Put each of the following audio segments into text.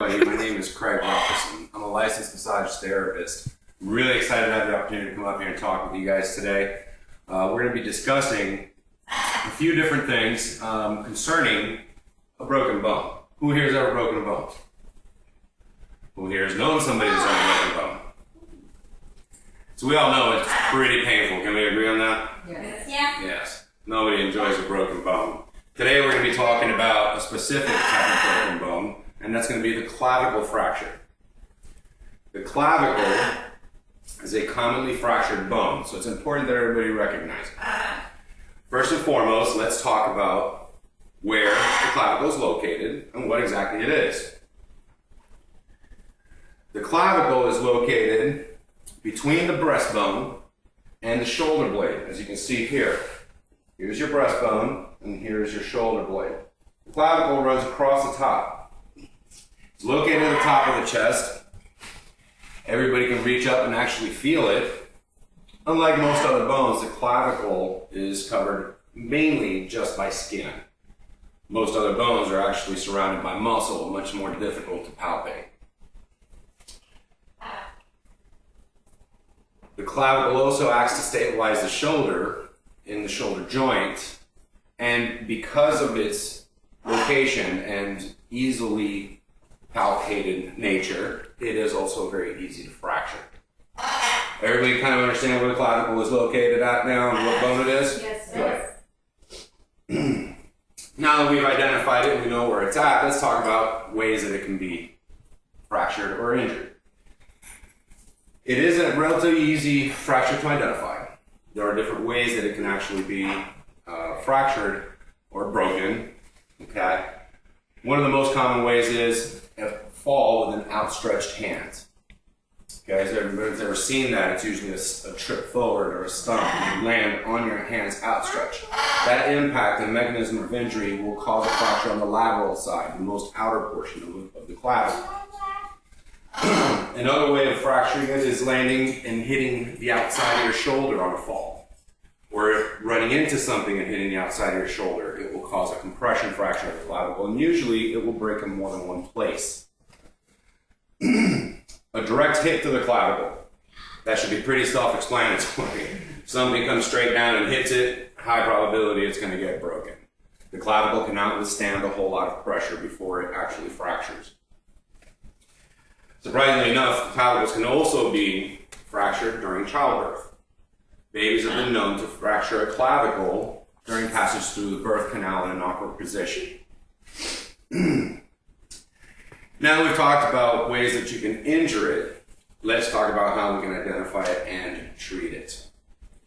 My name is Craig Robinson. I'm a licensed massage therapist. I'm really excited to have the opportunity to come up here and talk with you guys today. We're going to be discussing a few different things concerning a broken bone. Who here has ever broken a bone? Who here has known somebody that's ever broken a bone? So we all know it's pretty painful. Can we agree on that? Yes. Yeah. Yes. Nobody enjoys a broken bone. Today we're going to be talking about a specific type of broken bone, and that's going to be the clavicle fracture. The clavicle is a commonly fractured bone, so it's important that everybody recognize it. First and foremost, let's talk about where the clavicle is located and what exactly it is. The clavicle is located between the breastbone and the shoulder blade, as you can see here. Here's your breastbone, and here's your shoulder blade. The clavicle runs across the top. It's located at the top of the chest. Everybody can reach up and actually feel it. Unlike most other bones, the clavicle is covered mainly just by skin. Most other bones are actually surrounded by muscle, much more difficult to palpate. The clavicle also acts to stabilize the shoulder in the shoulder joint, and because of its location and easily palpated nature, it is also very easy to fracture. Everybody kind of understand where the clavicle is located at now and what bone it is? Yes. Good. Now that we've identified it and we know where it's at, let's talk about ways that it can be fractured or injured. It is a relatively easy fracture to identify. There are different ways that it can actually be fractured or broken. Okay. One of the most common ways is a fall with an outstretched hand. Okay, so everybody's ever seen that, it's usually a trip forward or a stump, and you land on your hands outstretched. That impact and mechanism of injury will cause a fracture on the lateral side, the most outer portion of the clavicle. Another way of fracturing it is landing and hitting the outside of your shoulder on a fall. Or running into something and hitting the outside of your shoulder. It will cause a compression fracture of the clavicle, and usually it will break in more than one place. A direct hit to the clavicle. That should be pretty self-explanatory. Something comes straight down and hits it, high probability it's going to get broken. The clavicle cannot withstand a whole lot of pressure before it actually fractures. Surprisingly enough, clavicles can also be fractured during childbirth. Babies have been known to fracture a clavicle during passage through the birth canal in an awkward position. Now that we've talked about ways that you can injure it, let's talk about how we can identify it and treat it.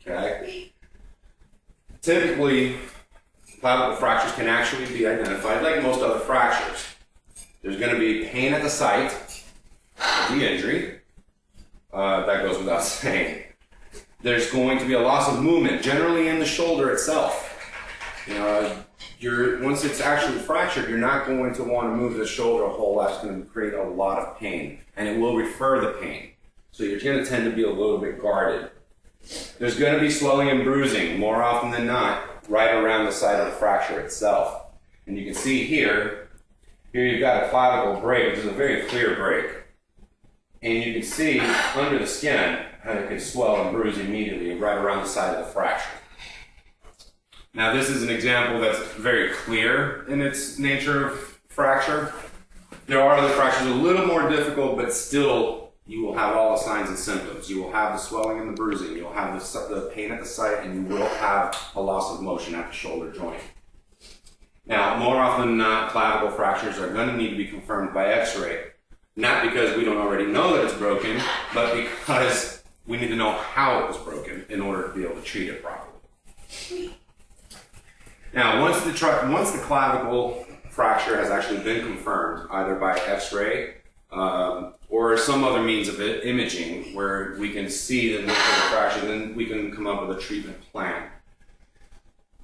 Okay? Typically, clavicle fractures can actually be identified like most other fractures. There's going to be pain at the site of the injury. That goes without saying. There's going to be a loss of movement, generally in the shoulder itself. Once it's actually fractured, you're not going to want to move the shoulder a whole lot. It's going to create a lot of pain, and it will refer the pain. So you're going to tend to be a little bit guarded. There's going to be swelling and bruising, more often than not, right around the site of the fracture itself. And you can see here you've got a clavicle break, which is a very clear break. And you can see under the skin how it can swell and bruise immediately right around the side of the fracture. Now this is an example that's very clear in its nature of fracture. There are other fractures a little more difficult, but still you will have all the signs and symptoms. You will have the swelling and the bruising, you'll have the pain at the site, and you will have a loss of motion at the shoulder joint. Now, more often than not, clavicle fractures are going to need to be confirmed by x-ray. Not because we don't already know that it's broken, but because we need to know how it was broken in order to be able to treat it properly. Now, once the clavicle fracture has actually been confirmed, either by x-ray or some other means of imaging where we can see the nature of the fracture, then we can come up with a treatment plan.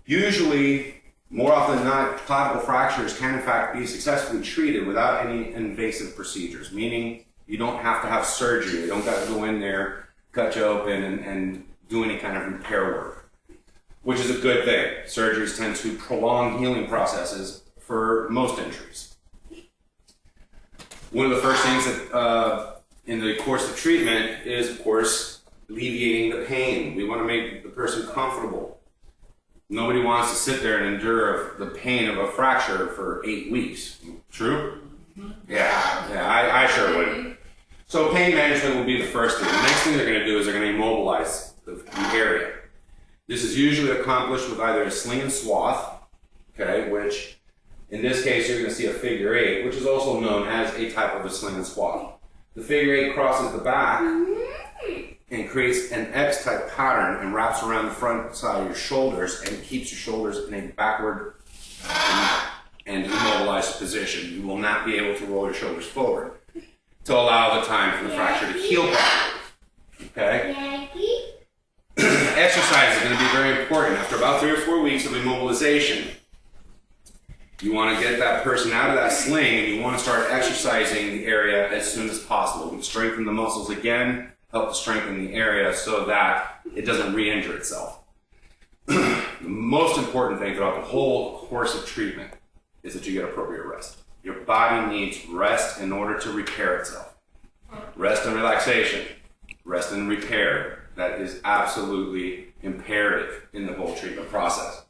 Usually, more often than not, clavicle fractures can in fact be successfully treated without any invasive procedures, meaning you don't have to have surgery. You don't got to go in there, cut you open, and do any kind of repair work, which is a good thing. Surgeries tend to prolong healing processes for most injuries. One of the first things that in the course of treatment is, of course, alleviating the pain. We want to make the person comfortable. Nobody wants to sit there and endure the pain of a fracture for 8 weeks. True? Yeah, I sure wouldn't. So pain management will be the first thing. The next thing they're going to do is they're going to immobilize the area. This is usually accomplished with either a sling and swath, okay, which in this case you're going to see a figure 8, which is also known as a type of a sling and swath. The figure 8 crosses the back and creates an X-type pattern and wraps around the front side of your shoulders and keeps your shoulders in a backward and immobilized position. You will not be able to roll your shoulders forward to allow the time for the fracture to heal properly. Okay? Exercise is going to be very important. After about 3 or 4 weeks of immobilization, you want to get that person out of that sling and you want to start exercising the area as soon as possible. You strengthen the muscles again, help to strengthen the area so that it doesn't re-injure itself. The most important thing throughout the whole course of treatment is that you get appropriate rest. Your body needs rest in order to repair itself. Rest and relaxation, rest and repair. That is absolutely imperative in the whole treatment process.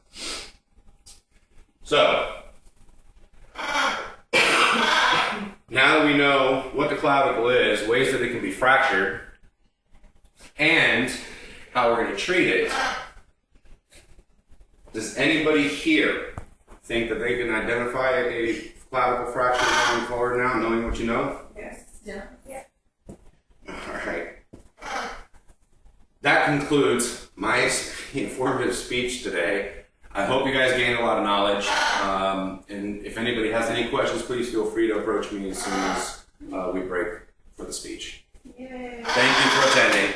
So, now that we know what the clavicle is, ways that it can be fractured, and how we're going to treat it, does anybody here think that they can identify a clavicle fracture going forward now, knowing what you know? Yes. Yeah. All right. That concludes my informative speech today. I hope you guys gained a lot of knowledge. And if anybody has any questions, please feel free to approach me as soon as we break for the speech. Yay. Thank you for attending.